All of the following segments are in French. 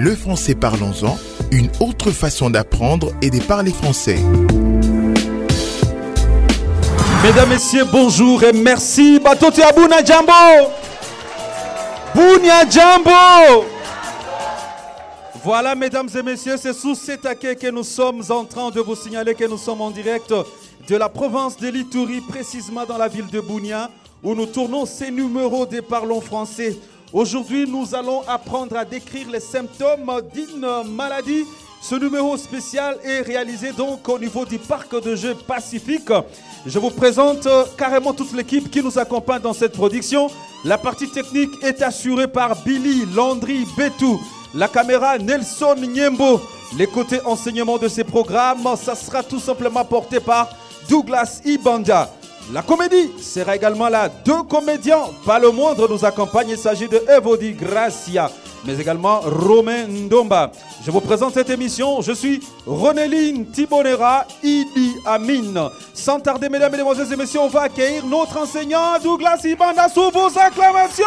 Le français parlons-en, une autre façon d'apprendre et de parler français. Mesdames, Messieurs, bonjour et merci. Batoti à Bunia Jambo. Bunia Jambo. Voilà, mesdames et messieurs, c'est sous cet accueil que nous sommes en train de vous signaler que nous sommes en direct de la province de l'Ituri, précisément dans la ville de Bunia, où nous tournons ces numéros des Parlons français. Aujourd'hui, nous allons apprendre à décrire les symptômes d'une maladie. Ce numéro spécial est réalisé donc au niveau du parc de jeux Pacifique. Je vous présente carrément toute l'équipe qui nous accompagne dans cette production. La partie technique est assurée par Billy Landry Betou. La caméra Nelson Nyembo. Les côtés enseignement de ces programmes, ça sera tout simplement porté par Douglas Ibanda. La comédie sera également là. Deux comédiens, pas le moindre, nous accompagnent. Il s'agit de Evody Gracia, mais également Romain Ndomba. Je vous présente cette émission. Je suis Ronéline Tibonera Idi Amin. Sans tarder, mesdames, mesdemoiselles et messieurs, on va accueillir notre enseignant Douglas Ibanda sous vos acclamations.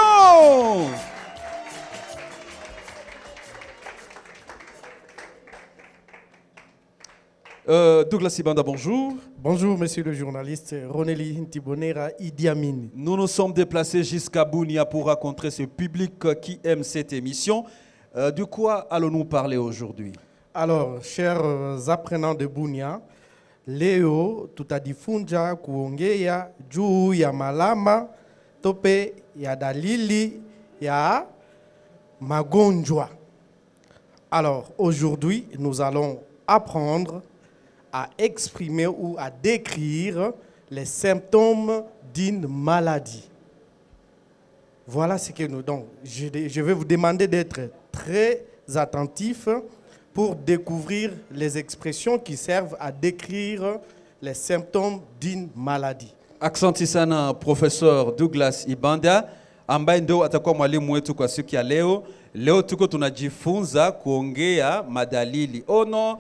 Douglas Ibanda, bonjour. Bonjour, monsieur le journaliste Ronéline Tibonera Idi Amin. Nous nous sommes déplacés jusqu'à Bunia pour rencontrer ce public qui aime cette émission. De quoi allons-nous parler aujourd'hui? Alors, chers apprenants de Bunia, Leo tutadifunza kuongea juu ya malama tope ya dalili ya magonjwa. Alors, aujourd'hui, nous allons apprendre à exprimer ou à décrire les symptômes d'une maladie. Voilà ce que nous... Donc, je vais vous demander d'être très attentifs pour découvrir les expressions qui servent à décrire les symptômes d'une maladie. Aksanti sana professeur Douglas Ibanda ambaye ndio atakuwa mwalimu wetu kwa siku ya leo. Leo tuko tunajifunza kuongea madalili. Oh no,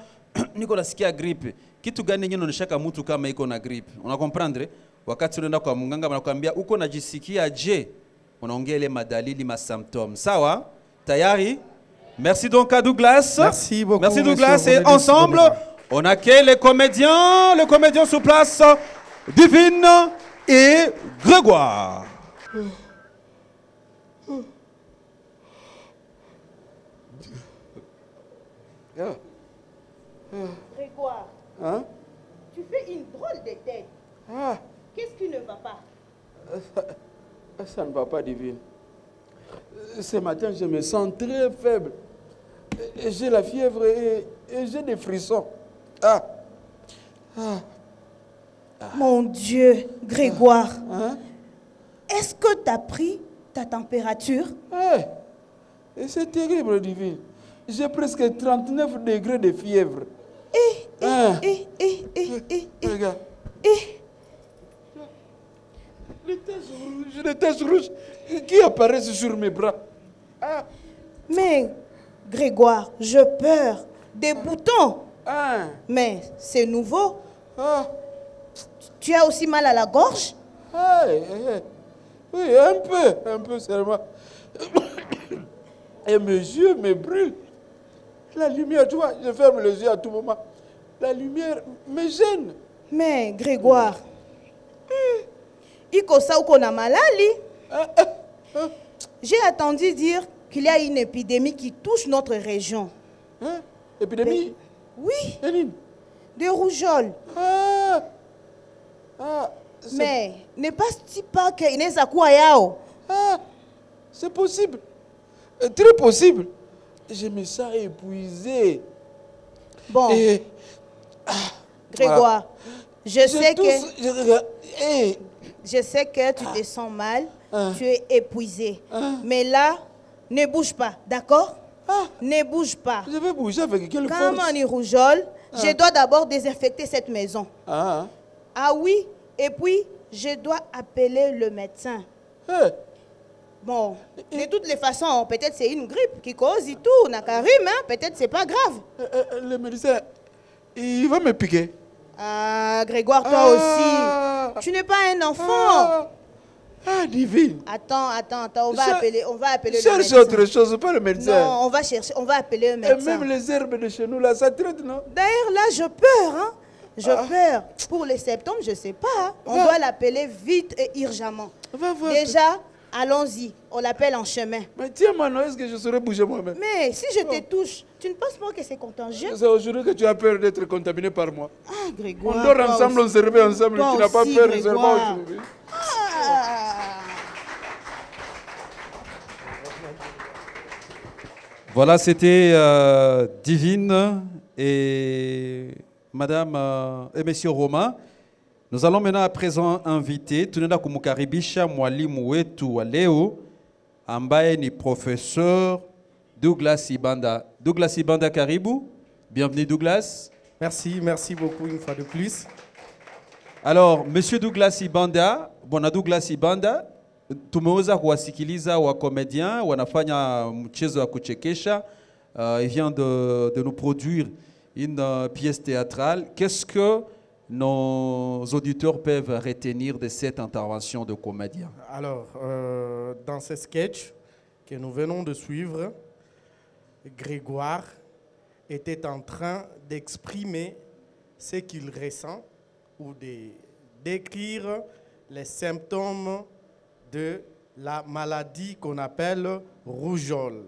niko nasikia gripe. Kitu gani nyingine unashaka mtu kama iko na gripe? Una comprendre? Wakati unaenda kwa mganga anakuambia uko najisikia je? Unaongea ile madalili ma symptômes. Sawa? Tayari? Merci donc à Douglas. Merci beaucoup. Merci Douglas. Et ensemble, on accueille les comédiens sur place, Divine et Grégoire. Grégoire, hein? Tu fais une drôle de tête. Ah. Qu'est-ce qui ne va pas? Ça ne va pas, Divine. Ce matin, je me sens très faible. J'ai la fièvre et j'ai des frissons. Ah. Ah. Ah. Mon Dieu, Grégoire, hein? Est-ce que tu as pris ta température? Hey. C'est terrible, Divine. J'ai presque 39 degrés de fièvre. Regarde. Les taches rouges qui apparaissent sur mes bras. Ah. Mais, Grégoire, je peur. Des boutons. Ah. Mais c'est nouveau. Ah. Tu as aussi mal à la gorge? Oui, un peu seulement. Et mes yeux me brûlent. La lumière, tu vois, je ferme les yeux à tout moment. La lumière me gêne. Mais, Grégoire, iko sa uko na malali. J'ai entendu dire qu'il y a une épidémie qui touche notre région. Hein? Épidémie? Oui. Eline? De rougeole. Mais ne pense-t-il pas qu'il n'est pas quoi yao? C'est possible. Très possible. Je me sens épuisé. Bon. Grégoire, je sais que tu te sens mal, tu es épuisé. Mais là, ne bouge pas, d'accord? Ne bouge pas. Je vais bouger avec quelle force? Comme on est rougeole, je dois d'abord désinfecter cette maison. Ah oui, et puis je dois appeler le médecin. Bon, de toutes les façons, peut-être c'est une grippe qui cause et tout, Nakarim, hein? Peut-être c'est pas grave. Le médecin, il va me piquer. Ah, Grégoire, toi aussi. Tu n'es pas un enfant. Ah, divine. Attends, on va appeler le Cherche médecin. autre chose, pas le médecin. Non, on va appeler un Et médecin. même les herbes de chez nous, là, ça traite, non? D'ailleurs, là, je peur, hein. Je peur. Pour les septembre, je ne sais pas. Hein. On doit l'appeler vite et urgemment. Va voir. Déjà, allons-y. On l'appelle en chemin. Mais tiens, Manon, est-ce que je saurais bouger moi-même? Mais si je te touche, tu ne penses pas que c'est contagieux? C'est aujourd'hui que tu as peur d'être contaminé par moi. Ah, Grégoire. On dort ensemble, on se réveille ensemble. Toi Tu n'as pas aussi, peur Grégoire. seulement aujourd'hui. Ah. Voilà, c'était Divine et Madame et Monsieur Romain. Nous allons maintenant à présent inviter tunaenda kumkaribisha mwalimu wetu wa leo ambaye ni professeur Douglas Ibanda. Douglas Ibanda, karibu. Bienvenue Douglas. Merci beaucoup une fois de plus. Alors, Monsieur Douglas Ibanda, bwana Douglas Ibanda, tumeweza kuwasikiliza wa comédiens wanafanya mchezo wa kuchekesha. Il vient de nous produire une pièce théâtrale. Qu'est-ce que nos auditeurs peuvent retenir de cette intervention de comédien? Alors, dans ce sketch que nous venons de suivre, Grégoire était en train d'exprimer ce qu'il ressent ou de décrire les symptômes de la maladie qu'on appelle rougeole.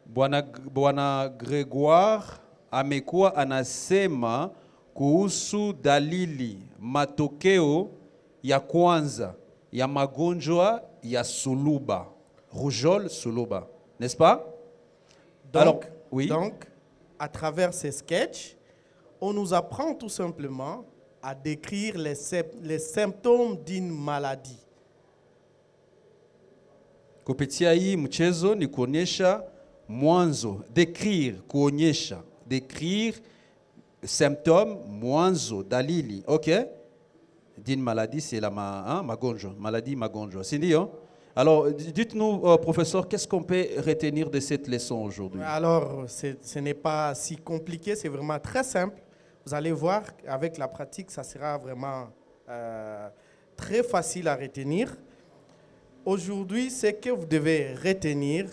Bwana Grégoire amekuwa anasema kuhusu dalili matokeo ya kwanza ya magonjwa ya suluba, rougeole suluba, n'est-ce pas? Donc, alors, oui. Donc, à travers ces sketchs, on nous apprend tout simplement à décrire les symptômes d'une maladie. Kupitia hii mchezo ni kuonyesha mwanzo, décrire symptômes, mwanzo, dalili, ok? D'une maladie, c'est la magonjwa, maladie magonjwa, c'est dit, hein? Alors, dites-nous, professeur, qu'est-ce qu'on peut retenir de cette leçon aujourd'hui? Alors, ce n'est pas si compliqué, c'est vraiment très simple. Vous allez voir, avec la pratique, ça sera vraiment très facile à retenir. Aujourd'hui, ce que vous devez retenir,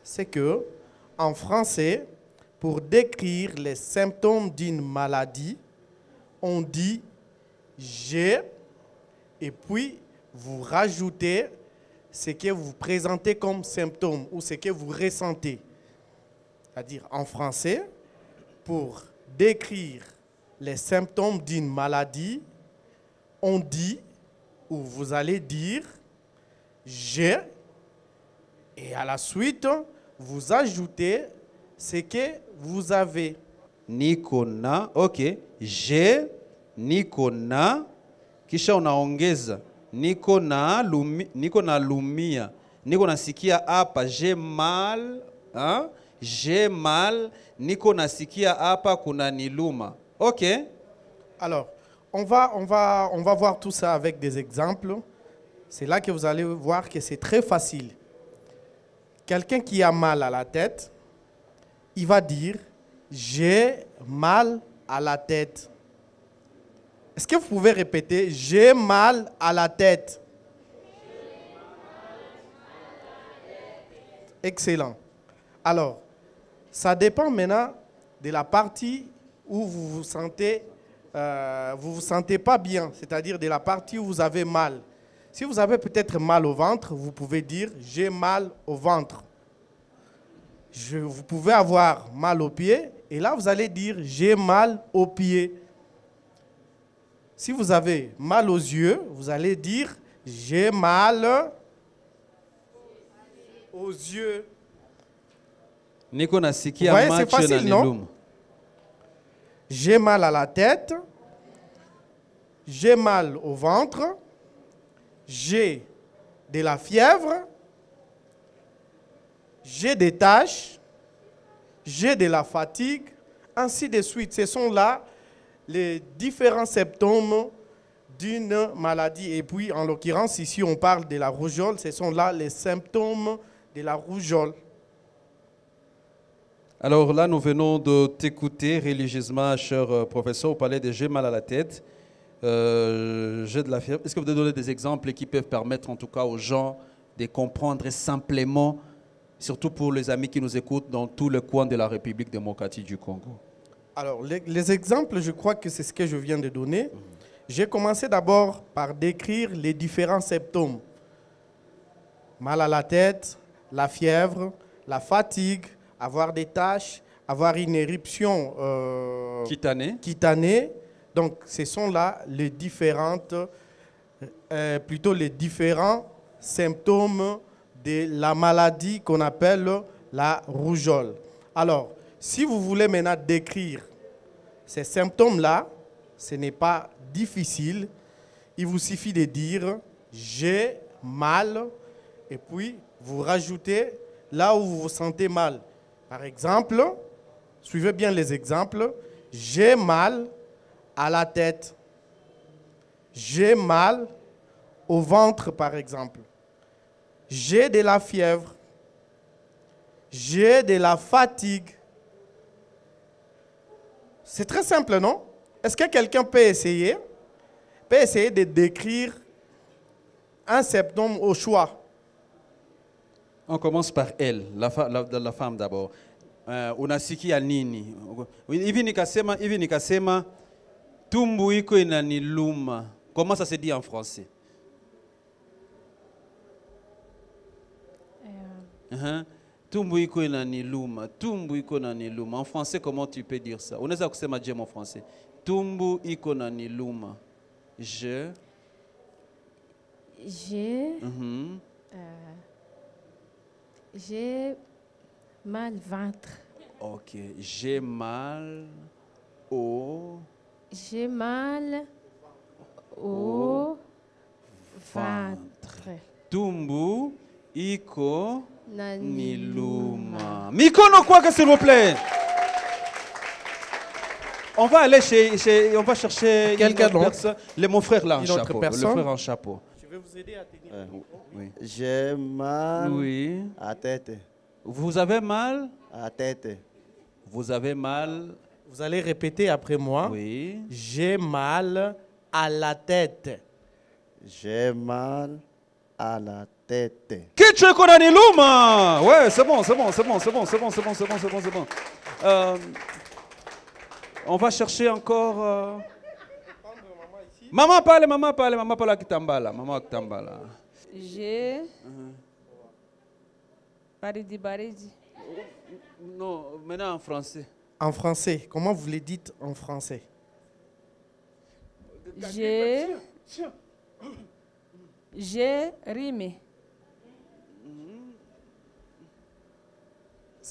c'est que, en français, pour décrire les symptômes d'une maladie, on dit « j'ai » et puis vous rajoutez ce que vous présentez comme symptômes ou ce que vous ressentez. C'est-à-dire, en français, pour décrire les symptômes d'une maladie, on dit ou vous allez dire « j'ai » et à la suite, vous ajoutez ce que vous avez. Niko na, ok, j'ai, niko na, kisha unaongeza, niko na lumia, niko nasikia hapa, j'ai mal, hein? J'ai mal, niko nasikia hapa kuna niluma. Ok. Alors, on va voir tout ça avec des exemples. C'est là que vous allez voir que c'est très facile. Quelqu'un qui a mal à la tête, il va dire « j'ai mal à la tête ». Est-ce que vous pouvez répéter « j'ai mal à la tête ». Excellent. Alors, ça dépend maintenant de la partie où vous vous sentez pas bien, c'est-à-dire de la partie où vous avez mal. Si vous avez peut-être mal au ventre, vous pouvez dire « j'ai mal au ventre ». Vous pouvez avoir mal aux pieds, et là vous allez dire « j'ai mal aux pieds ». Si vous avez mal aux yeux, vous allez dire « j'ai mal aux yeux ». Niko nasikia Vous voyez, c'est macho facile, na non? niluma. J'ai mal à la tête, j'ai mal au ventre, j'ai de la fièvre, j'ai des taches, j'ai de la fatigue, ainsi de suite. Ce sont là les différents symptômes d'une maladie. Et puis, en l'occurrence, ici, on parle de la rougeole. Ce sont là les symptômes de la rougeole. Alors là, nous venons de t'écouter religieusement, cher professeur, vous parlez de j'ai mal à la tête. j'ai de la fièvre. Est-ce que vous pouvez donner des exemples qui peuvent permettre en tout cas aux gens de comprendre simplement, surtout pour les amis qui nous écoutent dans tout le coin de la République démocratique du Congo? Alors, les exemples, je crois que c'est ce que je viens de donner. J'ai commencé d'abord par décrire les différents symptômes. Mal à la tête, la fièvre, la fatigue, avoir des taches, avoir une éruption cutanée. Donc, ce sont là les les différents symptômes de la maladie qu'on appelle la rougeole. Alors, si vous voulez maintenant décrire ces symptômes-là, ce n'est pas difficile. Il vous suffit de dire « j'ai mal » et puis vous rajoutez là où vous vous sentez mal. Par exemple, suivez bien les exemples. J'ai mal à la tête. J'ai mal au ventre, par exemple. J'ai de la fièvre. J'ai de la fatigue. C'est très simple, non? Est-ce que quelqu'un peut essayer de décrire un symptôme au choix? On commence par elle, la femme d'abord. Unasikia nini? Hivi nikasema tumbu iko inaniluma. Comment ça se dit en français? Tumbu iko inaniluma. Tumbu iko inaniluma. En français, comment tu peux dire ça? Unaweza kusema je en français? Tumbu iko inaniluma. J'ai mal ventre. Ok. J'ai mal au... J'ai mal au ventre. Tumbu iko niluma. Mikono quoi que s'il vous plaît. On va aller on va chercher quelqu'un d'autre. Personne. Mon frère là en chapeau. Le frère en chapeau. Je vais vous aider à tenir. Oui. J'ai mal à la tête. Vous avez mal À la tête. Vous avez mal. Vous allez répéter après moi. Oui. J'ai mal à la tête. J'ai mal à la tête. Kichwa iko naniluma. Ouais, c'est bon. On va chercher encore. Maman parle kitambala. Maman kitambala. J'ai baridi. Non, maintenant en français. En français, comment vous le dites en français? J'ai rimé.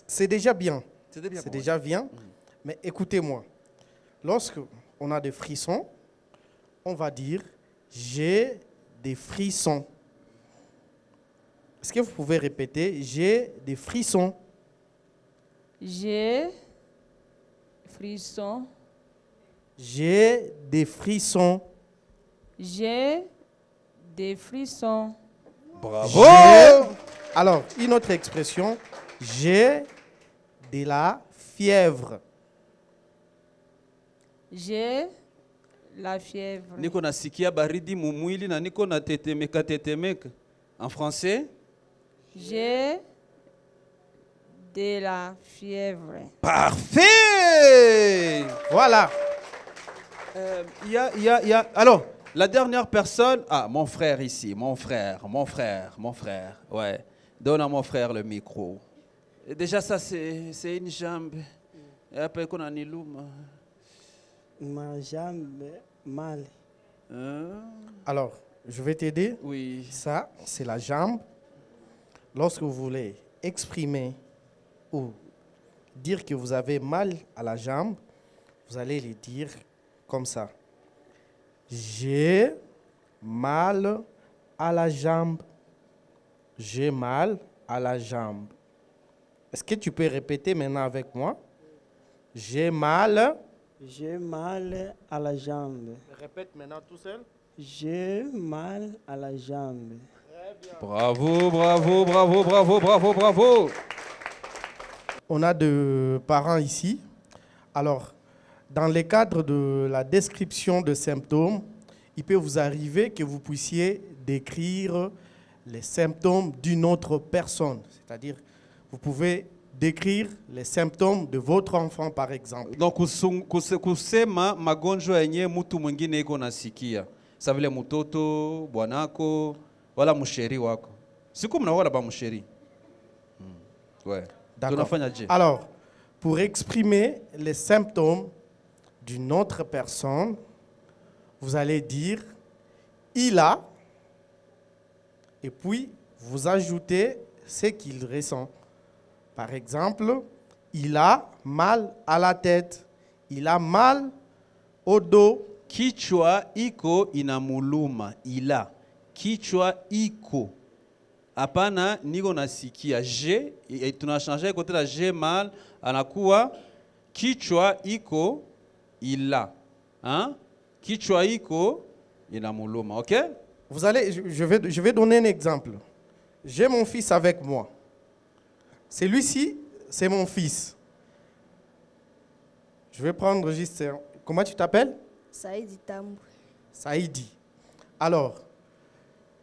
C'est déjà bien. C'est déjà bien. Mais écoutez-moi. Lorsque on a des frissons, on va dire j'ai des frissons. Est-ce que vous pouvez répéter? J'ai des frissons. J'ai frisson. J'ai des frissons. J'ai des frissons. Bravo. Alors, une autre expression. J'ai de la fièvre. J'ai la fièvre. Niko nasikia baridi mumwili na niko na tetemeka. En français? J'ai de la fièvre. Parfait! Voilà. Alors, la dernière personne. Ah, mon frère ici. Mon frère. Ouais. Donne à mon frère le micro. Et déjà, ça, c'est une jambe. Et après, qu'on a une loum. Ma jambe mal. Alors, je vais t'aider. Oui. Ça, c'est la jambe. Lorsque vous voulez exprimer ou dire que vous avez mal à la jambe, vous allez le dire comme ça. J'ai mal à la jambe. J'ai mal à la jambe. Est-ce que tu peux répéter maintenant avec moi? J'ai mal. J'ai mal à la jambe. Répète maintenant tout seul. J'ai mal à la jambe. Bravo. On a deux parents ici. Alors, dans le cadre de la description de symptômes, il peut vous arriver que vous puissiez décrire les symptômes d'une autre personne. C'est-à-dire, vous pouvez décrire les symptômes de votre enfant, par exemple. Donc kusema magonjwa yenye mtu mwingine iko nasikia. Sa vile mtoto, bwanako, wala msheri wako. Siku mnaola ba msheri. Ouais. D'accord. Alors, pour exprimer les symptômes d'une autre personne, vous allez dire « il a » et puis vous ajoutez ce qu'il ressent. Par exemple, il a mal à la tête, il a mal au dos. Kichwa iko inamuluma, ila. Kichwa iko. Hapana niko nasikia. J, tunachangea kote la J mal, anakuwa kichwa iko ila. Hein? Kichwa iko inamuluma, OK? Vous allez, je vais donner un exemple. J'ai mon fils avec moi. Celui-ci, c'est mon fils. Je vais prendre juste... Comment tu t'appelles? Saïdi Tambou. Saïdi. Alors,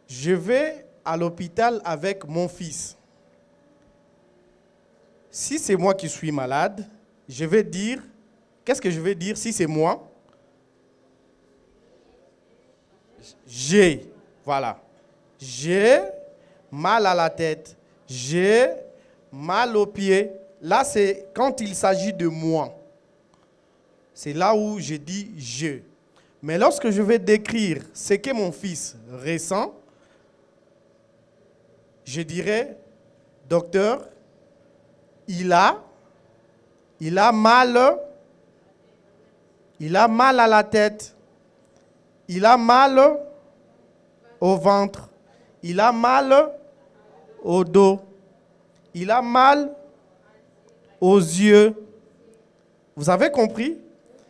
je vais à l'hôpital avec mon fils. Si c'est moi qui suis malade, je vais dire... Qu'est-ce que je vais dire si c'est moi? J'ai. Voilà. J'ai mal à la tête. J'ai mal aux pieds. Là, c'est quand il s'agit de moi. C'est là où je dis je. Mais lorsque je vais décrire ce que mon fils ressent, je dirais, docteur, il a mal à la tête. Il a mal au ventre. Il a mal au dos. Il a mal aux yeux. Vous avez compris?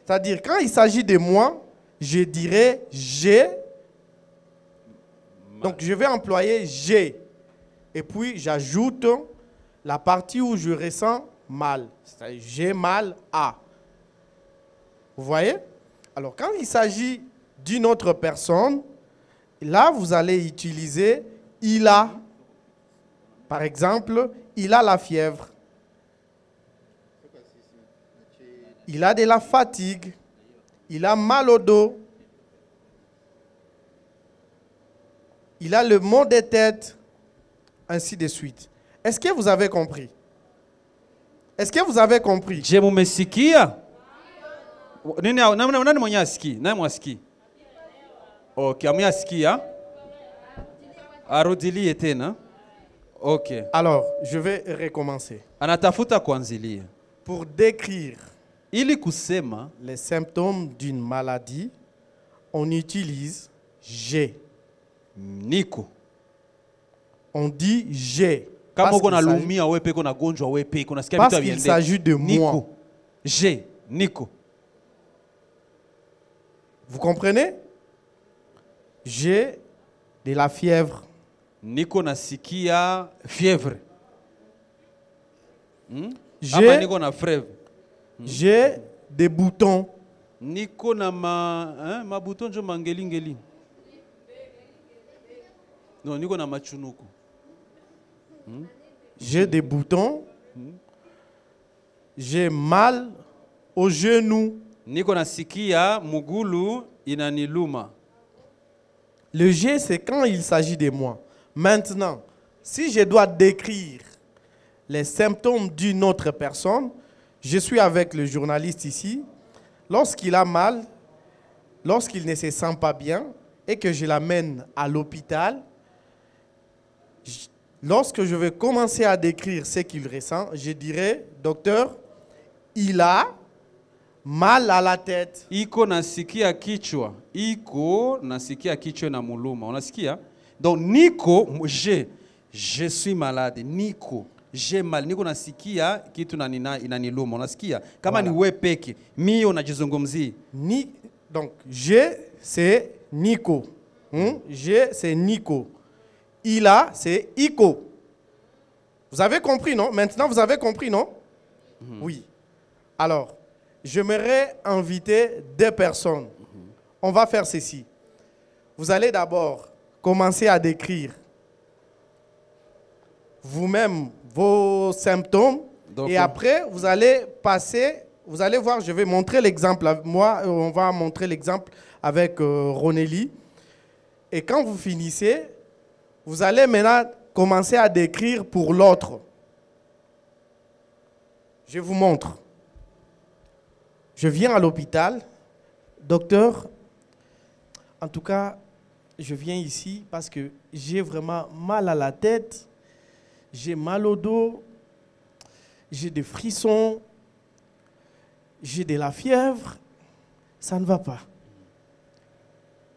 C'est-à-dire, quand il s'agit de moi, je dirais j'ai. Donc, je vais employer j'ai. Et puis, j'ajoute la partie où je ressens mal. C'est-à-dire, j'ai mal à. Vous voyez? Alors, quand il s'agit d'une autre personne, là, vous allez utiliser il a. Par exemple, il a la fièvre. Il a de la fatigue. Il a mal au dos. Il a le mal de tête. Ainsi de suite. Est-ce que vous avez compris? Est-ce que vous avez compris? Je mumesikia? Nani mwenye asiki? Nani mwasiki? OK, amuyasikia? Arudilie tena. OK. Alors, je vais recommencer. Anatafuta kuanzilia. Pour décrire ili kusema les symptômes d'une maladie, on utilise j'ai. Niko. On dit j'ai. Kama uko na lumia wewe peko na gonjwa wewe peko nasikia vitu viende. Parce qu'il s'agit de moi. J'ai, Niko. Vous comprenez? J'ai de la fièvre. Niko nasikia fièvre. J'ai des boutons. Niko na ma boutons jo mangeli. Non, niko na machunuko. J'ai des boutons. J'ai mal aux genoux. Niko nasikia mugulu inaniluma. Le G, c'est quand il s'agit de moi. Maintenant, si je dois décrire les symptômes d'une autre personne, je suis avec le journaliste ici. Lorsqu'il a mal, lorsqu'il ne se sent pas bien et que je l'amène à l'hôpital, lorsque je vais commencer à décrire ce qu'il ressent, je dirais, docteur, il a mal à la tête. Iko nasikia kichwa. Iko nasikia kichwa na muluma. Unasikia? Donc Niko, je suis malade. Niko, j'ai mal. Niko nasikia kitu inaniluma. Unasikia? Kama ni wewe peke, mimi unajizungumzia. Donc je c'est Nico. Je c'est Nico. Il a c'est Iko. Vous avez compris, non? Maintenant vous avez compris, non? Oui. Alors, j'aimerais inviter deux personnes. On va faire ceci. vous allez d'abord commencer à décrire vous-même vos symptômes. Donc, et après, vous allez passer, vous allez voir, je vais montrer l'exemple. Moi, on va montrer l'exemple avec Ronélie. Et quand vous finissez, vous allez maintenant commencer à décrire pour l'autre. Je vous montre. Je viens à l'hôpital. Docteur, en tout cas, je viens ici parce que j'ai vraiment mal à la tête, j'ai mal au dos, j'ai des frissons, j'ai de la fièvre, ça ne va pas.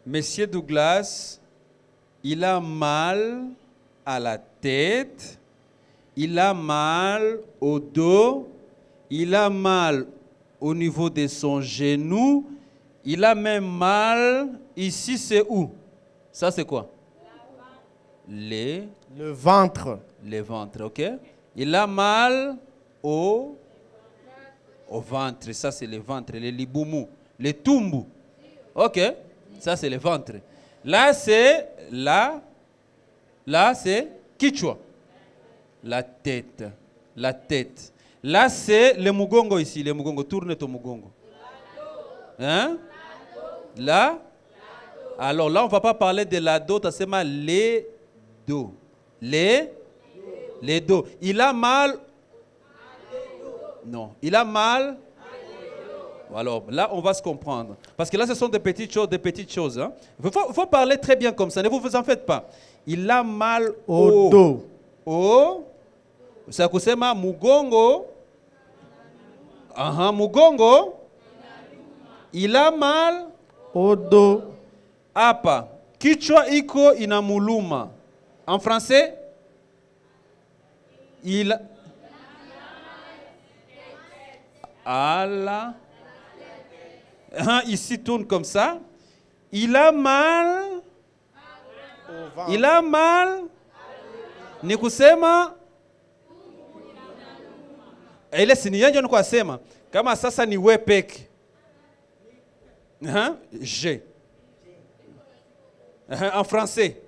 Monsieur Douglas, il a mal à la tête, il a mal au dos, il a mal au niveau de son genou, il a même mal ici, c'est où? Ça c'est quoi? Le ventre. Le ventre, ok. Il a mal au ventre, ça c'est le ventre, le liboumou, le tumbu. Ok, ça c'est le ventre. Là c'est là c'est kichwa. La tête, la tête. Là c'est le mugongo ici, le mugongo, tourne ton mugongo. Hein? Là? Alors là on ne va pas parler de la dos, c'est mal les dos. Les dos. Il a mal. Non, il a mal. Alors là, on va se comprendre. Parce que là, ce sont des petites choses. Hein. Il faut parler très bien comme ça, ne vous en faites pas. Il a mal au dos. Ça kusema mugongo. Mugongo. Il a mal au dos. Apa. Kichwa iko inamuluma. En français, il ici tourne comme ça. Il a mal. Il a mal. Ni kusema. Ile siniyanjo ni kusema kama sasa ni wewe peke. J'ai. En français.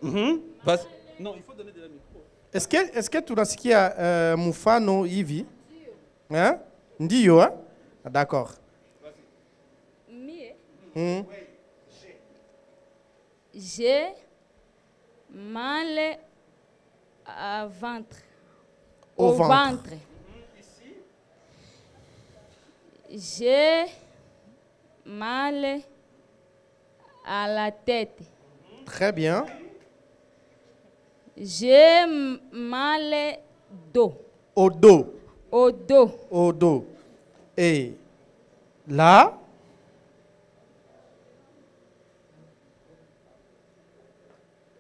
Non, il faut donner de la micro. Est-ce que tunasikia mfano hivi? Hein? Ndiyo, hein? D'accord. J'ai mal au ventre. Au ventre. J'ai mal à la tête. Très bien. J'ai mal dos. Au dos. Au dos. Au dos. Et là,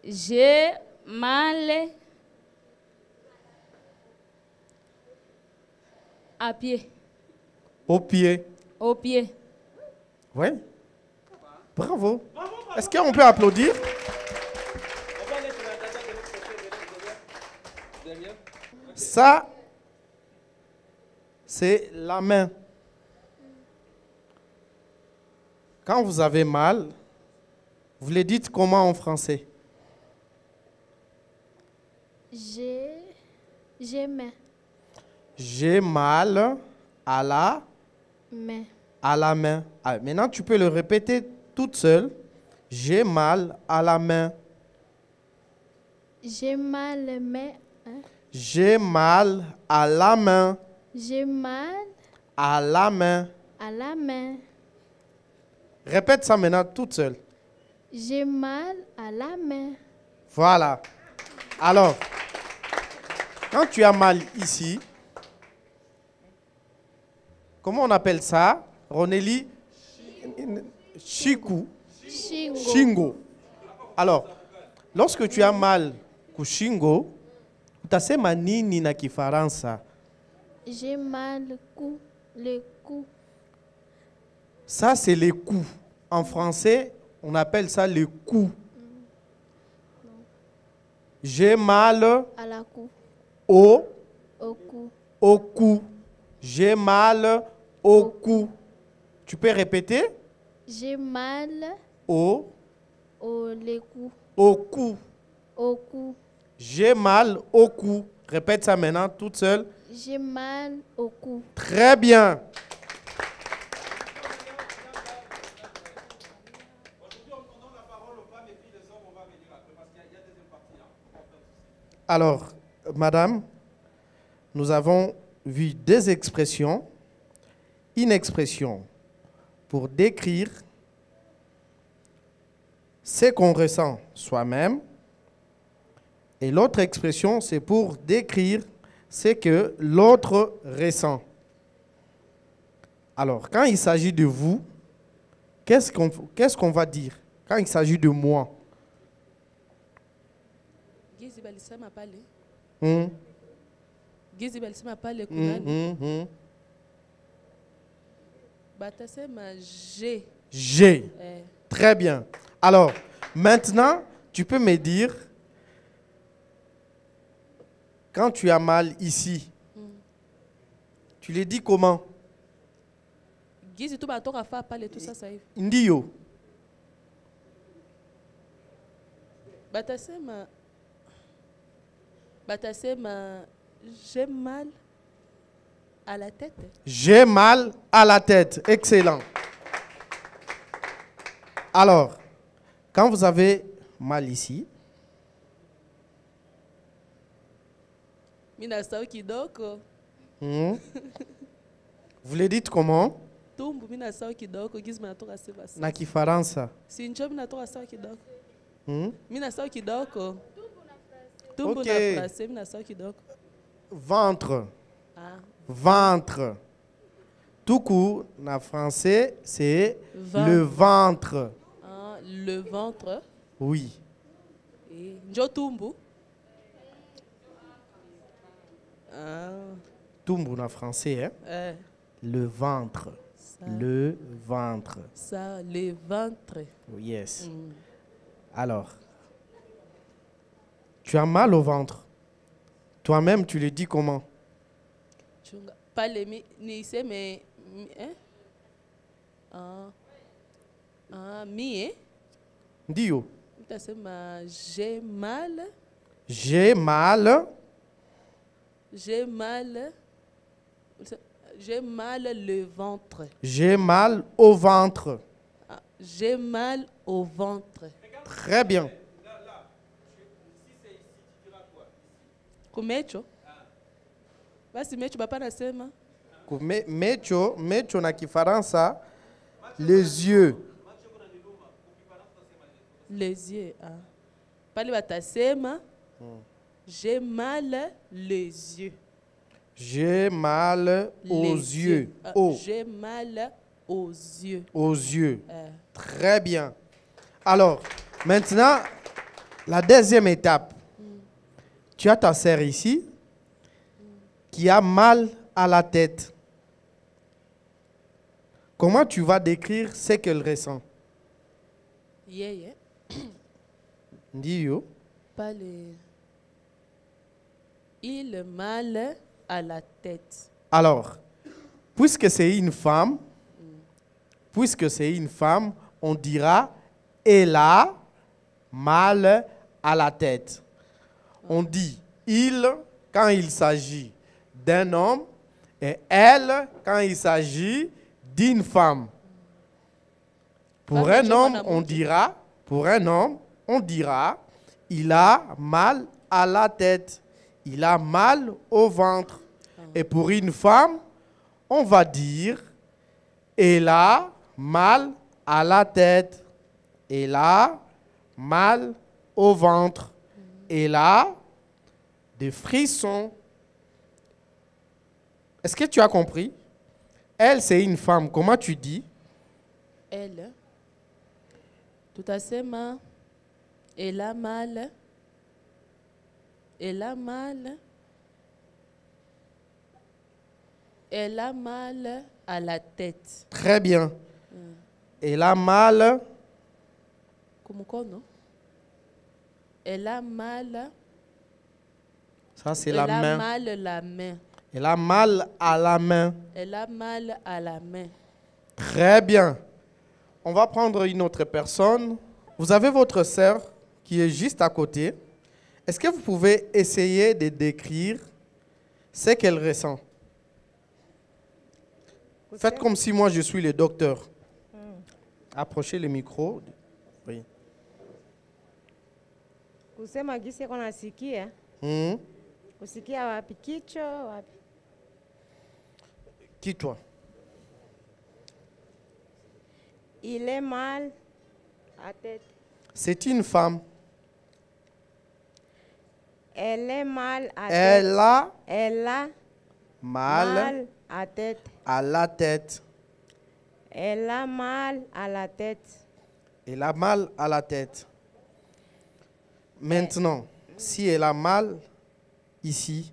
j'ai mal à pied. Au pied. Au pied. Oui. Bravo. Est-ce qu'on peut applaudir? Ça, c'est la main. Quand vous avez mal, vous le dites comment en français? J'ai main. J'ai mal à la main. À la main. Ah, maintenant, tu peux le répéter toute seule. J'ai mal à la main. J'ai mal à la main. J'ai mal à la main. J'ai mal à la main. À la main. Répète ça maintenant toute seule. J'ai mal à la main. Voilà. Alors, quand tu as mal ici, comment on appelle ça? Ronélie? Shingo. Alors, lorsque tu as mal au shingo, utasema nini na Kifaransa? J'ai mal le cou. Ça, c'est le cou. En français, on appelle ça le cou. J'ai mal à la cou. Au cou. Au cou. J'ai mal au cou. Tu peux répéter? J'ai mal au le cou. au cou. Au cou. J'ai mal au cou. Répète ça maintenant toute seule. J'ai mal au cou. Très bien. Alors, madame, nous avons vu des expressions. Une expression pour décrire ce qu'on ressent soi-même. Et l'autre expression, c'est pour décrire ce que l'autre ressent. Alors, quand il s'agit de vous, qu'est-ce qu'on va dire? Quand il s'agit de moi. J'ai. Très bien. Alors, maintenant, tu peux me dire, quand tu as mal ici, tu le dis comment? Ndiyo. J'ai mal à la tête. J'ai mal à la tête. Excellent. Alors, quand vous avez mal ici, vous le dites comment? Na Kifaransa. Ok. Ventre. Ventre. Tout court, en français, c'est le ventre. Le ventre. Oui. Njotumbu. Tumbu en français, hein? Le ventre. Ça. Le ventre. Ça, le ventre. Yes. Alors, tu as mal au ventre. Toi-même, tu le dis comment? Pas les ni c'est mais mi Dio. J'ai mal. J'ai mal. J'ai mal. J'ai mal le ventre. J'ai mal au ventre. J'ai mal au ventre. Très bien. Kumecho. Basi mecho bapa nasema. Mecho na Kifaransa, les yeux. Les yeux. Pali batasema. J'ai mal les yeux. J'ai mal aux yeux. J'ai mal aux yeux. Aux yeux. Très bien. Alors, maintenant, la deuxième étape. Tu as ta sœur ici qui a mal à la tête. Comment tu vas décrire ce qu'elle ressent? Dis yo. Pas le... Il a mal à la tête. Alors, puisque c'est une femme, on dira elle a mal à la tête. On dit il quand il s'agit d'un homme et elle quand il s'agit d'une femme. Pour un homme, on dira il a mal à la tête. Il a mal au ventre. Et pour une femme, on va dire elle a mal à la tête. Elle a mal au ventre. Elle a des frissons. Est-ce que tu as compris? Elle, c'est une femme. Comment tu dis? Elle. Tout à fait, elle a mal. Elle a mal. Elle a mal à la tête. Très bien. Elle a mal. Comment non? Elle a mal. Ça, c'est la main. Elle a mal la main. Elle a mal à la main. Elle a mal à la main. Très bien. On va prendre une autre personne. Vous avez votre sœur qui est juste à côté. Est-ce que vous pouvez essayer de décrire ce qu'elle ressent? Faites comme si moi je suis le docteur. Approchez le micro. Oui. Kusema gisi yako nasikia. Kusikia wapi? Kichwa wapi? Kichwa. Il est mal à tête. C'est une femme. Elle est mal à tête. Elle a mal à tête. À la tête. Elle a mal à la tête. Elle a mal à la tête. Maintenant, si elle a mal ici.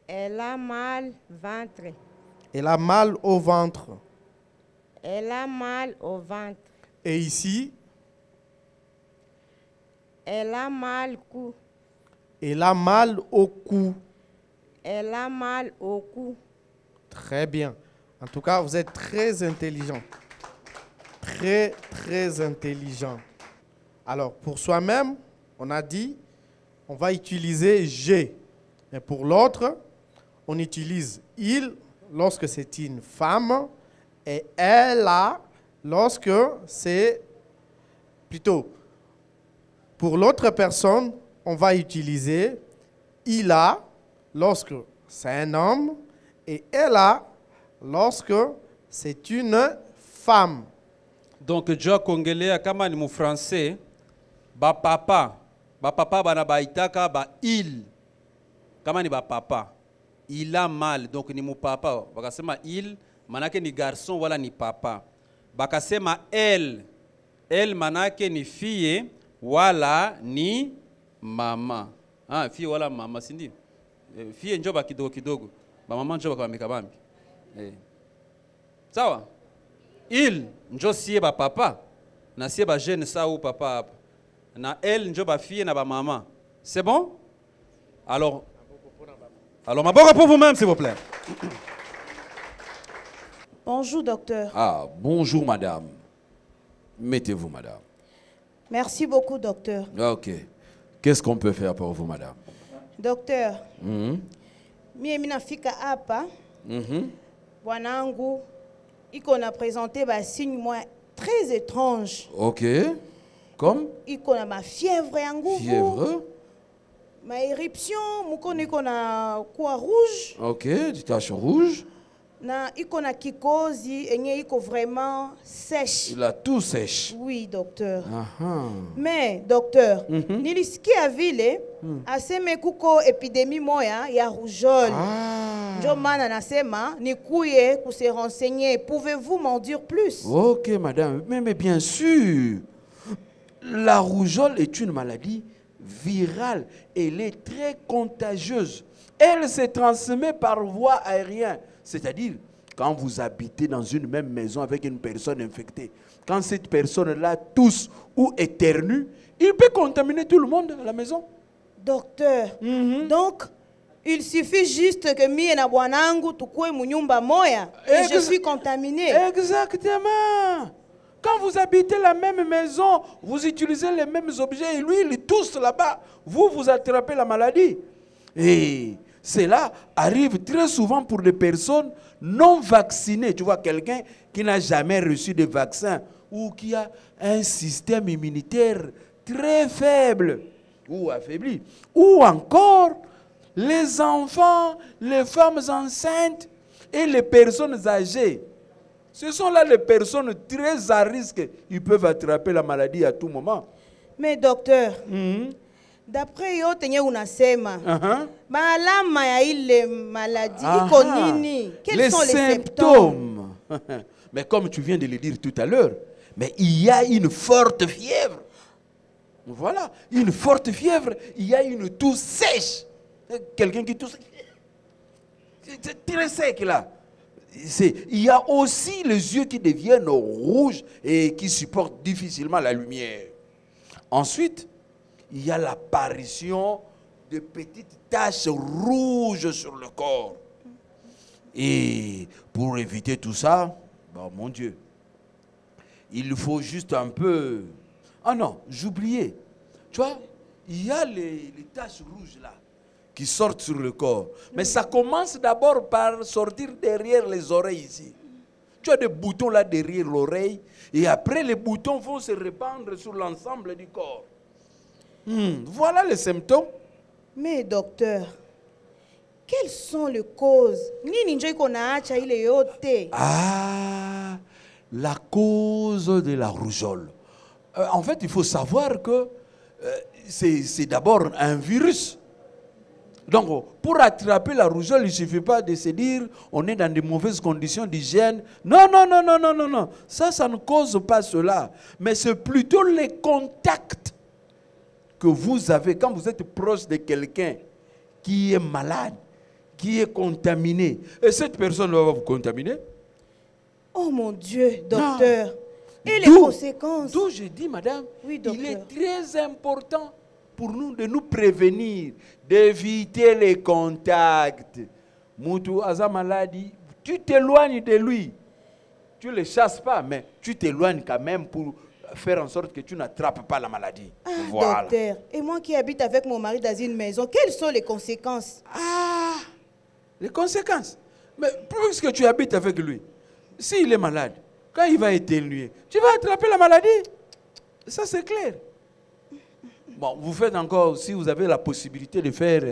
Elle a mal au ventre. Elle a mal au ventre. Elle a mal au ventre. Et ici? Elle a mal au cou. Elle a mal au cou. Elle a mal au cou. Très bien. En tout cas, vous êtes très intelligent. Très, très intelligent. Alors, pour soi-même, on a dit, on va utiliser j'ai. Et pour l'autre, on utilise il lorsque c'est une femme et elle a lorsque c'est plutôt. Pour l'autre personne, on va utiliser il a lorsque c'est un homme et elle a lorsque c'est une femme. Donc, Joa Congolais, kama ni mu français, ba papa bana baitaka ba il. Kama ni ba papa, il a mal, donc ni mu papa. Bakasema il, manake ni garçon wala ni papa. Bakasema elle manake ni fille wala ni mama. Ah, fille wala mama, sindi. Fille njoba kidogo kidogo. Ba mama njoba kwa mikabambi. Sawa? Il njo siye ba papa. Na siye ba jeune sa ou papa hapa. Na elle njo ba fille na ba maman. C'est bon? Alors maboko pour vous-même s'il vous plaît. Bonjour docteur. Ah, bonjour madame. Mettez-vous madame. Merci beaucoup docteur. Ok. Qu'est-ce qu'on peut faire pour vous madame? Docteur. Mie minafika hapa. Bwanangu iko na présenté ba signe moi très étrange. Ok. Comme? Iko na ma fièvre ya nguvu. Fièvre? Ma éruption, mukoni iko na quoi rouge. Ok, des taches rouges. Na iko na kikozi enye iko vraiment sèche. Il a tout sèche. Oui, docteur. Aha. Mais docteur, nilisikia vile aseme kuko épidémie moya ya rougeole. Njo mana nasema nikuye ku se renseigner. Pouvez-vous m'en dire plus? Ok, madame. Mais bien sûr. La rougeole est une maladie virale. Elle est très contagieuse. Elle se transmet par voie aérienne. C'est-à-dire, quand vous habitez dans une même maison avec une personne infectée, quand cette personne-là tousse ou éternue, il peut contaminer tout le monde à la maison. Docteur, donc, il suffit juste que mie na bwanangu tukue munyumba moya et je suis contaminé. Exactement. Quand vous habitez la même maison, vous utilisez les mêmes objets et lui, il tousse là-bas. Vous attrapez la maladie. Et cela arrive très souvent pour les personnes non vaccinées. Tu vois, quelqu'un qui n'a jamais reçu de vaccin ou qui a un système immunitaire très faible ou affaibli. Ou encore les enfants, les femmes enceintes et les personnes âgées. Ce sont là les personnes très à risque. Ils peuvent attraper la maladie à tout moment. Mais docteur, d'après yo tenye unasema, malama ya ile maladie iko nini? Quels sont les symptômes? Mais comme tu viens de le dire tout à l'heure, mais il y a une forte fièvre. Voilà, une forte fièvre, il y a une toux sèche. Quelqu'un qui tousse, c'est très sec là. Il y a aussi les yeux qui deviennent rouges et qui supportent difficilement la lumière. Ensuite, il y a l'apparition de petites taches rouges sur le corps. Et pour éviter tout ça, Oh mon Dieu. Il faut juste un peu... Ah non, j'oubliais. Tu vois, il y a les taches rouges là qui sortent sur le corps. Mais ça commence d'abord par sortir derrière les oreilles ici. Tu as des boutons là derrière l'oreille et après les boutons vont se répandre sur l'ensemble du corps. Voilà les symptômes. Mais docteur, quelles sont les causes? Ah, la cause de la rougeole. En fait, il faut savoir que c'est d'abord un virus. Donc, pour attraper la rougeole, il ne suffit pas de se dire on est dans de mauvaises conditions d'hygiène. Non, non, non, non, non, non, non. Ça ne cause pas cela. Mais c'est plutôt les contacts que vous avez quand vous êtes proche de quelqu'un qui est malade, qui est contaminé. Et cette personne va vous contaminer. Oh mon Dieu, docteur. Non. Et les conséquences? D'où je dis, madame, oui, docteur, il est très important pour nous de nous prévenir, d'éviter les contacts. Moutou Aza maladie, tu t'éloignes de lui. Tu ne le chasses pas, mais tu t'éloignes quand même pour faire en sorte que tu n'attrapes pas la maladie. Ah, voilà. Docteur, et moi qui habite avec mon mari dans une maison, quelles sont les conséquences? Ah, les conséquences. Mais puisque tu habites avec lui, s'il est malade, quand il va éternuer, tu vas attraper la maladie. Ça, c'est clair. Bon, vous faites encore, si vous avez la possibilité de faire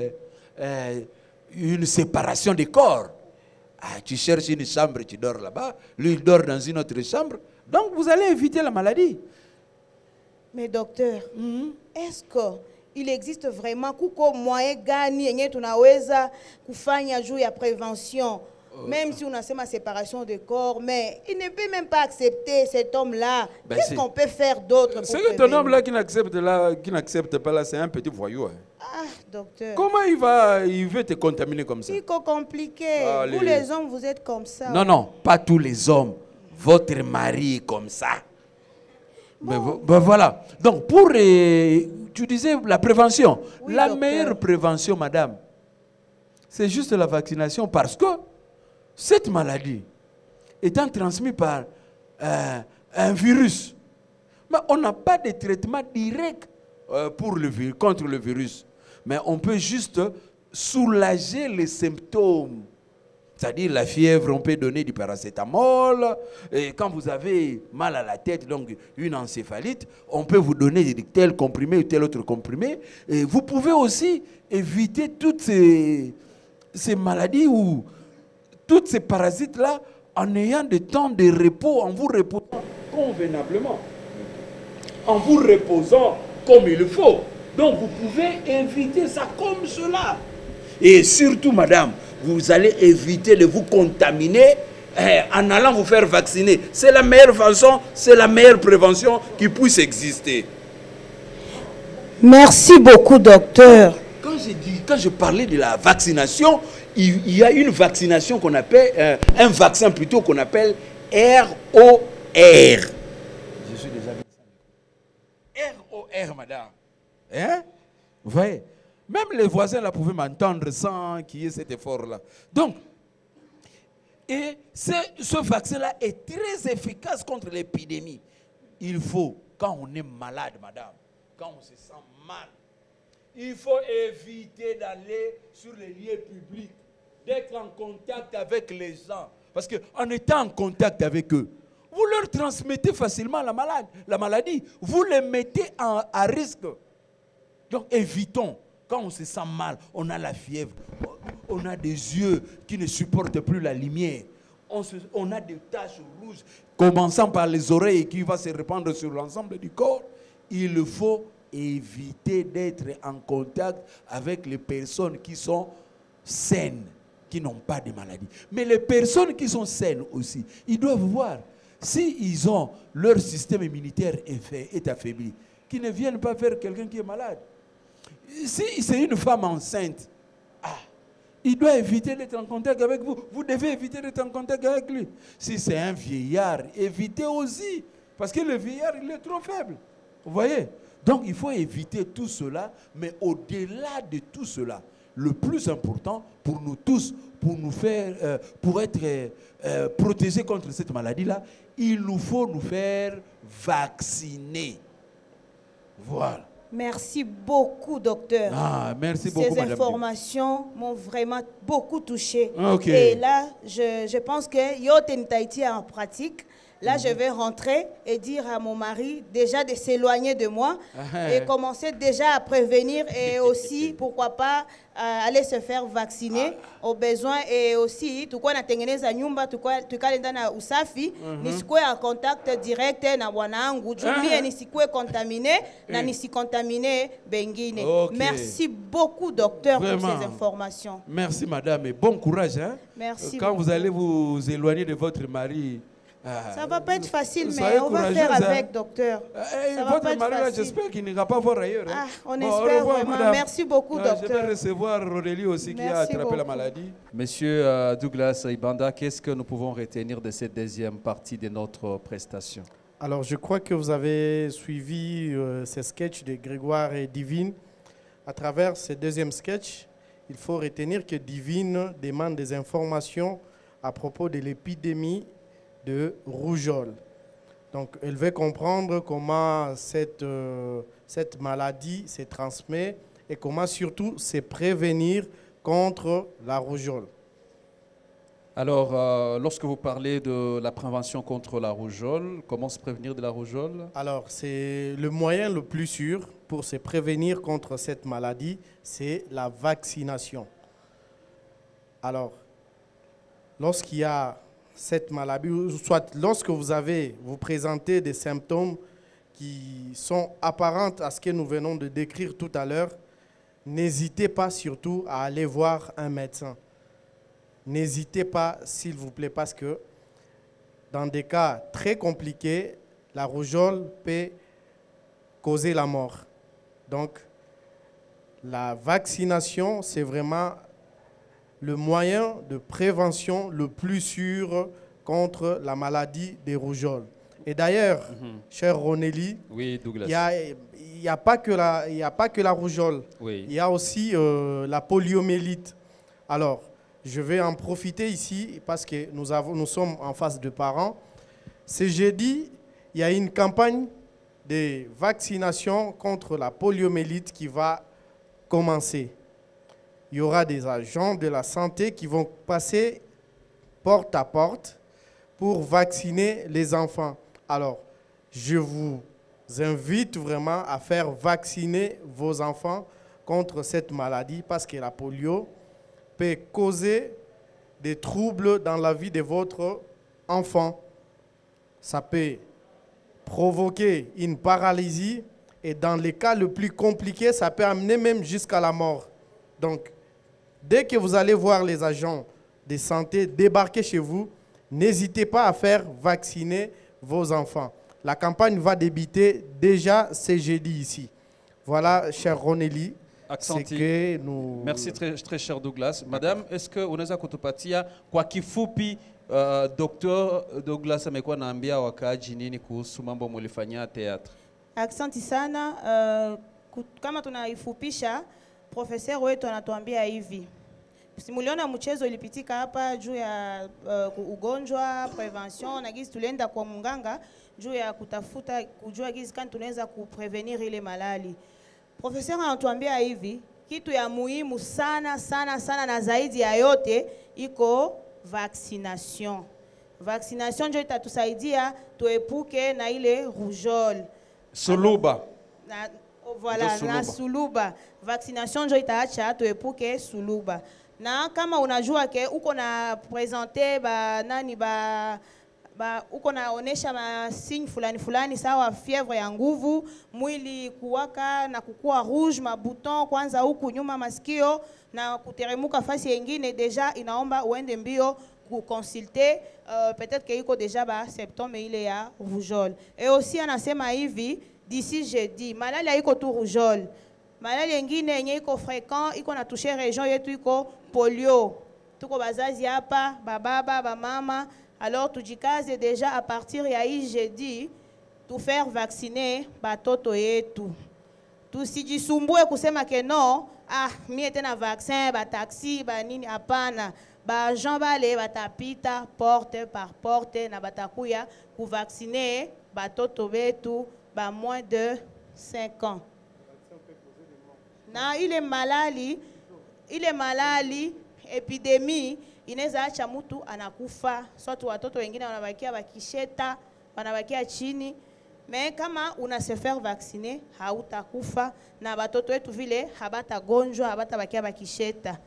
une séparation des corps. Ah, tu cherches une chambre, tu dors là-bas. Lui, il dort dans une autre chambre. Donc, vous allez éviter la maladie. Mais docteur, est-ce qu'il existe vraiment kuko moyen gani yenye tunaweza kufanya juu ya prévention? Même si on a ma séparation de corps, mais il ne peut même pas accepter cet homme-là. Ben qu'est-ce qu'on peut faire d'autre? C'est que ton homme-là qui n'accepte pas là, c'est un petit voyou. Hein. Ah, docteur. Comment il veut te contaminer comme ça? C'est compliqué. Allez. Vous les hommes, vous êtes comme ça. Non, non, pas tous les hommes. Votre mari est comme ça. Bon. Ben voilà. Donc, pour, tu disais la prévention. Oui, la docteur. Meilleure prévention, madame, c'est juste la vaccination parce que cette maladie étant transmise par un virus, mais on n'a pas de traitement direct contre le virus. Mais on peut juste soulager les symptômes. C'est-à-dire la fièvre, on peut donner du paracétamol. Et quand vous avez mal à la tête, donc une encéphalite, on peut vous donner tel comprimé ou tel autre comprimé. Et vous pouvez aussi éviter toutes ces maladies ou toutes ces parasites-là en ayant des temps de repos, en vous reposant convenablement, en vous reposant comme il faut. Donc vous pouvez éviter ça comme cela. Et surtout, madame, vous allez éviter de vous contaminer en allant vous faire vacciner. C'est la meilleure façon, c'est la meilleure prévention qui puisse exister. Merci beaucoup, docteur. Quand je parlais de la vaccination, il y a une vaccination qu'on appelle, un vaccin plutôt qu'on appelle ROR. Je suis déjà ROR, madame. Hein? Vous voyez? Même les voisins là pouvaient m'entendre sans qu'il y ait cet effort-là. Donc, et ce vaccin-là est très efficace contre l'épidémie. Il faut, quand on est malade, madame, quand on se sent mal, il faut éviter d'aller sur les lieux publics, d'être en contact avec les gens. Parce qu'en étant en contact avec eux, vous leur transmettez facilement la maladie. Vous les mettez à risque. Donc évitons. Quand on se sent mal, on a la fièvre, on a des yeux qui ne supportent plus la lumière, on a des taches rouges, commençant par les oreilles qui vont se répandre sur l'ensemble du corps. Il faut éviter d'être en contact avec les personnes qui sont saines, qui n'ont pas de maladie. Mais les personnes qui sont saines aussi, ils doivent voir, s'ils ont leur système immunitaire est affaibli, qu'ils ne viennent pas vers quelqu'un qui est malade. Si c'est une femme enceinte, il doit éviter d'être en contact avec vous. Vous devez éviter d'être en contact avec lui. Si c'est un vieillard, évitez aussi. Parce que le vieillard, il est trop faible. Vous voyez? Donc, il faut éviter tout cela. Mais au-delà de tout cela, le plus important pour nous tous, pour nous faire, pour être protégés contre cette maladie-là, il nous faut nous faire vacciner. Voilà. Merci beaucoup, docteur. Ah, merci beaucoup, Ces madame. informations m'ont vraiment beaucoup touché. Ok. Et là, je pense que Yoten Tahiti en pratique. Là, je vais rentrer et dire à mon mari déjà de s'éloigner de moi et commencer déjà à prévenir et aussi, pourquoi pas, aller se faire vacciner au besoin. Et aussi, tout quoi na tengeneza nyumba, tout quoi na usafi, nisikue en contact direct na wanangu, jumie nisikue contaminé, na nisikontamine bengine. Merci beaucoup, docteur, Vraiment. pour ces informations. Merci, madame, et bon courage. Hein? Merci Quand beaucoup. vous allez vous éloigner de votre mari, Ça va pas être facile, soyez mais on va faire courageuse, avec, hein. docteur. Ça va votre pas être mari, là, facile. j'espère qu'il n'ira pas voir ailleurs. Hein? On Bon, au espère revoir, vraiment. madame. Merci beaucoup, Je docteur. vais recevoir Aurélie aussi qui a Merci attrapé la beaucoup. maladie. Monsieur Douglas Ibanda, qu'est-ce que nous pouvons retenir de cette deuxième partie de notre prestation? Alors, je crois que vous avez suivi ces sketchs de Grégoire et Divine. À travers ce deuxième sketch, il faut retenir que Divine demande des informations à propos de l'épidémie de rougeole. Donc, elle veut comprendre comment cette maladie se transmet et comment surtout se prévenir contre la rougeole. Alors, lorsque vous parlez de la prévention contre la rougeole, comment se prévenir de la rougeole? Alors, c'est le moyen le plus sûr pour se prévenir contre cette maladie, c'est la vaccination. Alors, lorsqu'il y a cette maladie, soit lorsque vous présentez des symptômes qui sont apparents à ce que nous venons de décrire tout à l'heure, n'hésitez pas surtout à aller voir un médecin. N'hésitez pas, s'il vous plaît, parce que dans des cas très compliqués, la rougeole peut causer la mort. Donc, la vaccination, c'est vraiment le moyen de prévention le plus sûr contre la maladie des rougeoles. Et d'ailleurs, cher Ronelli, oui, Douglas. Il n'y a pas que la rougeole. Oui. Il y a aussi la poliomyélite. Alors, je vais en profiter ici parce que nous sommes en face de parents. Ce jeudi, il y a une campagne de vaccination contre la poliomyélite qui va commencer. Il y aura des agents de la santé qui vont passer porte à porte pour vacciner les enfants. Alors, je vous invite vraiment à faire vacciner vos enfants contre cette maladie parce que la polio peut causer des troubles dans la vie de votre enfant. Ça peut provoquer une paralysie et dans les cas les plus compliqués, ça peut amener même jusqu'à la mort. Donc, dès que vous allez voir les agents de santé débarquer chez vous, n'hésitez pas à faire vacciner vos enfants. La campagne va débuter déjà ce jeudi ici. Voilà, cher Ronelli. Aksanti. Merci très cher Douglas. Madame, est-ce que unaweza kutupatia kwa kifupi Dr. Douglas amekuwa naambia wakaaji nini kuhusu mambo mulifanyia teatro? Asante sana. Kama tunaifupisha, professeur wetu anatuambia hivi. Simuliona mchezo ilipitika hapa juu ya ugonjwa, prevention, na gizi tulienda kwa munganga juu ya kutafuta kujua gizi kani tunaweza kuprevenir ile malali. Professeur anatuambia hivi, kitu ya muhimu sana sana sana na zaidi ya yote iko vaccination. Vaccination ndio itatusaidia tuepuke na ile rougeole. Suluba. Voilà, na suluba. Vaccination ndio itaacha tuepuke suluba. Na kama unajua ke uko na presenter uko naonesha masinyi fulani fulani sawa fièvre ya nguvu, mwili kuwaka na kukua rouge, mabuton kwanza huku nyuma masikio na kuteremuka fasi nyingine, deja inaomba uende mbio kuconsulter peut-être que iko deja ba symptôme ile ya rougeole. Et aussi anasema hivi, d'ici jeudi, malaria iko tu rougeole. Malaria nyingine yenye iko fréquent iko na toucher région yetu iko polio. Tuko bazazi hapa, bababa, bamama. Alors tujikaze déjà à partir ya hii jeudi tu faire vacciner batoto yetu. tusijisumbue kusema ke no, ah, mie tena vaccin, ba taxi, ba nini, hapana. Ba Jean Balé batapita porte par porte na batakuya ku vacciner batoto betu ba moins de 5 ans. Na ile malali epidemie inaweza acha mtu anakufa, sote watoto wengine wanabakia bakisheta, wanabakia chini. Mais kama una se faire vacciner, hautakufa na batoto wetu vile habatagonjwa, habatabakia bakisheta.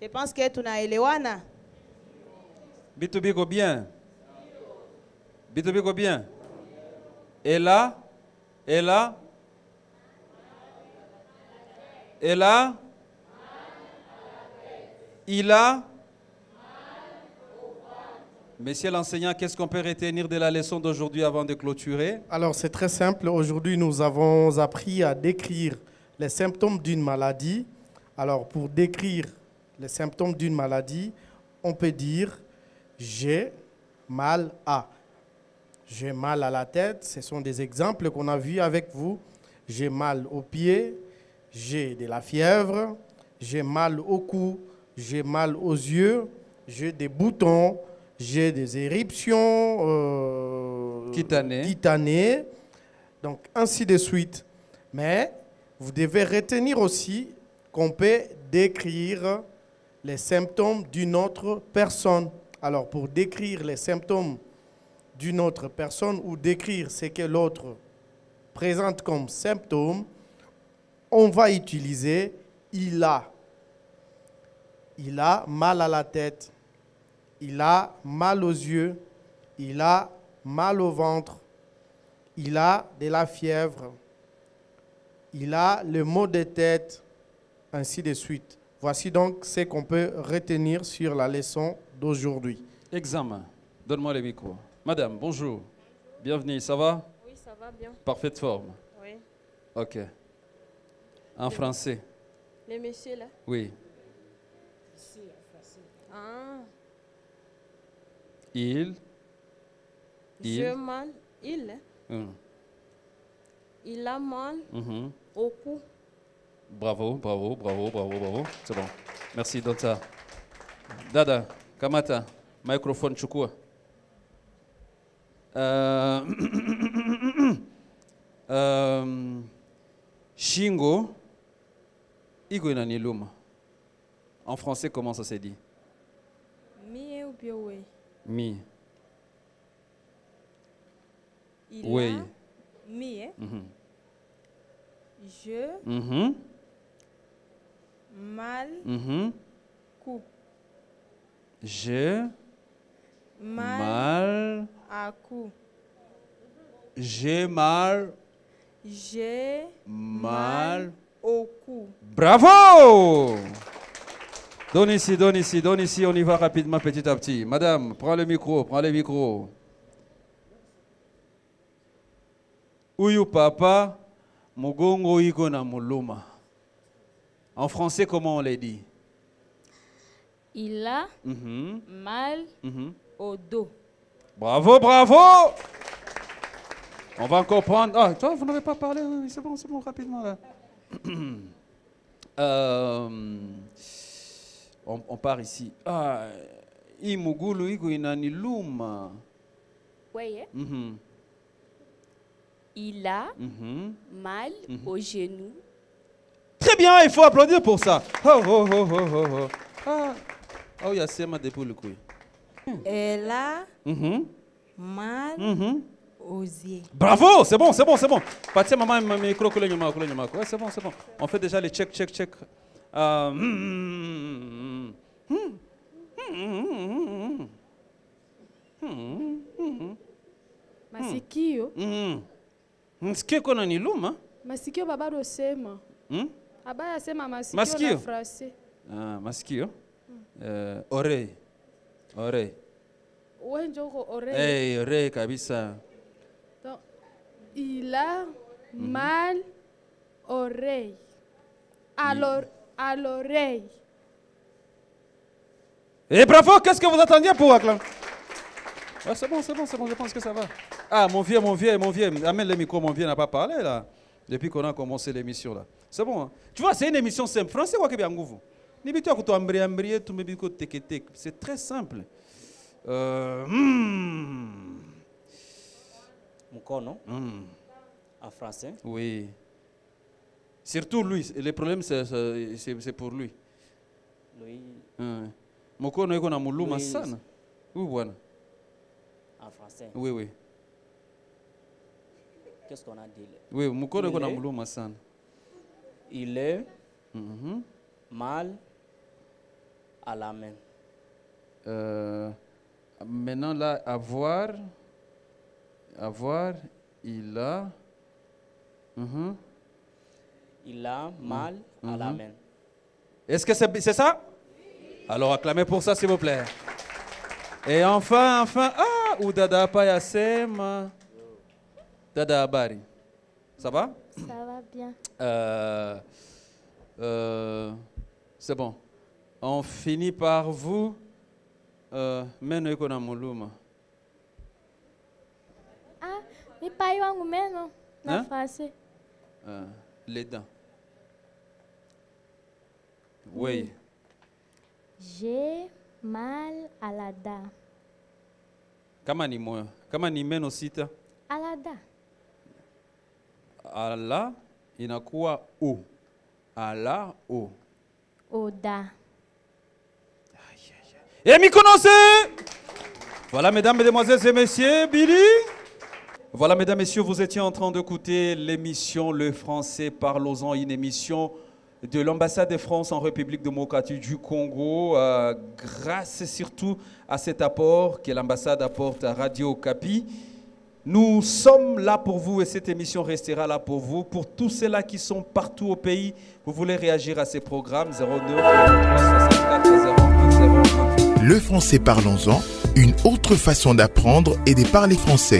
Je pense que tunaelewana. Bito bien. Bito bien. Et là, il a. Monsieur l'enseignant, qu'est-ce qu'on peut retenir de la leçon d'aujourd'hui avant de clôturer? Alors, c'est très simple. Aujourd'hui, nous avons appris à décrire les symptômes d'une maladie. Alors, pour décrire les symptômes d'une maladie, on peut dire « j'ai mal à ». J'ai mal à la tête, ce sont des exemples qu'on a vus avec vous. J'ai mal aux pieds, j'ai de la fièvre, j'ai mal au cou, j'ai mal aux yeux, j'ai des boutons, j'ai des éruptions cutanées, donc ainsi de suite. Mais vous devez retenir aussi qu'on peut décrire les symptômes d'une autre personne. Alors, pour décrire les symptômes d'une autre personne ou décrire ce que l'autre présente comme symptômes, on va utiliser « il a ». Il a mal à la tête, il a mal aux yeux, il a mal au ventre, il a de la fièvre, il a le maux de tête, ainsi de suite. Voici donc ce qu'on peut retenir sur la leçon d'aujourd'hui. Examen. Donne-moi le micro. Madame, bonjour. Bienvenue, ça va? Oui, ça va bien. Parfaite forme. Oui. Ok. En français? Les messieurs là? Oui. Ici, en français. Ah. Il. J'ai mal. Il. Il a mal au cou. Bravo. C'est bon. Merci, Donta. Dada, Kamata, microphone chukua. Shingo, iko inaniluma. En français, comment ça se dit? Mi ou bien oui? Mi. Oui. Mi, hein? Je. Mal. Cou. Je. Mal. À cou. J'ai mal. J'ai mal au cou. Bravo! Donne ici, on y va rapidement petit à petit. Madame, prends le micro. Uyu papa, mugongo iko na muluma. En français, comment on les dit? Il a mal au dos. Bravo! On va encore prendre... Ah, toi, vous n'avez pas parlé. Oui, c'est bon, rapidement là. On part ici. Ah, imugulu iko inaniluma. Oui, Il a mal au genou. Très bien, il faut applaudir pour ça. Oh, il y a Sema depuis le coup. Elle a mal aux yeux. Bravo, c'est bon. Patia maman micro ouais, c'est bon. On fait déjà les check. Masikio. Nsikie kona ni luma? Masikio babado sema. Abaya sema masikio na français. Ah, masikio. Oreille. Wenjoko oreille. Hey, oreille kabisa. Donc, il a mal oreille. À l'oreille. Et bravo, qu'est-ce que vous attendiez pour acclamer? Ouais, c'est bon, je pense que ça va. Ah, mon vieux, amène le micro, mon vieux n'a pas parlé là. Depuis qu'on a commencé l'émission là. C'est bon, hein? Tu vois, c'est une émission simple. Français, quoi que bien vous. C'est très simple. Mukono. En français. Oui. Surtout lui. Le problème, c'est pour lui. Lui. Mukono eko na muluma sana. Oui, voilà. En français. Oui, oui. Qu'est-ce qu'on a dit? Oui, Mukono eko na muluma sana. Il est mal à la main. Maintenant, là, avoir, il a... Il a mal à la main. Est-ce que c'est ça? Alors, acclamez pour ça, s'il vous plaît. Et enfin, Oudada Payasema. Dada Abari. Ça va? Ça va bien. C'est bon. On finit par vous. Meno iko na muluma. Ah, mi pai wangu meno na français. Les dents. Oui. J'ai mal à la dent. Kama ni moyo. Kama ni meno sita. À la dent. Ala inakuwa o. Ala o. Oda. Et m'y connaissez? Voilà, mesdames, mesdemoiselles et messieurs, Billy. Voilà, mesdames, messieurs, vous étiez en train d'écouter l'émission Le Français Parlons-en, une émission de l'ambassade de France en République démocratique du Congo, grâce surtout à cet apport que l'ambassade apporte à Radio Okapi. Nous sommes là pour vous et cette émission restera là pour vous. Pour tous ceux-là qui sont partout au pays, vous voulez réagir à ces programmes 09 63 64 01 01. Le français parlons-en, une autre façon d'apprendre et de parler français.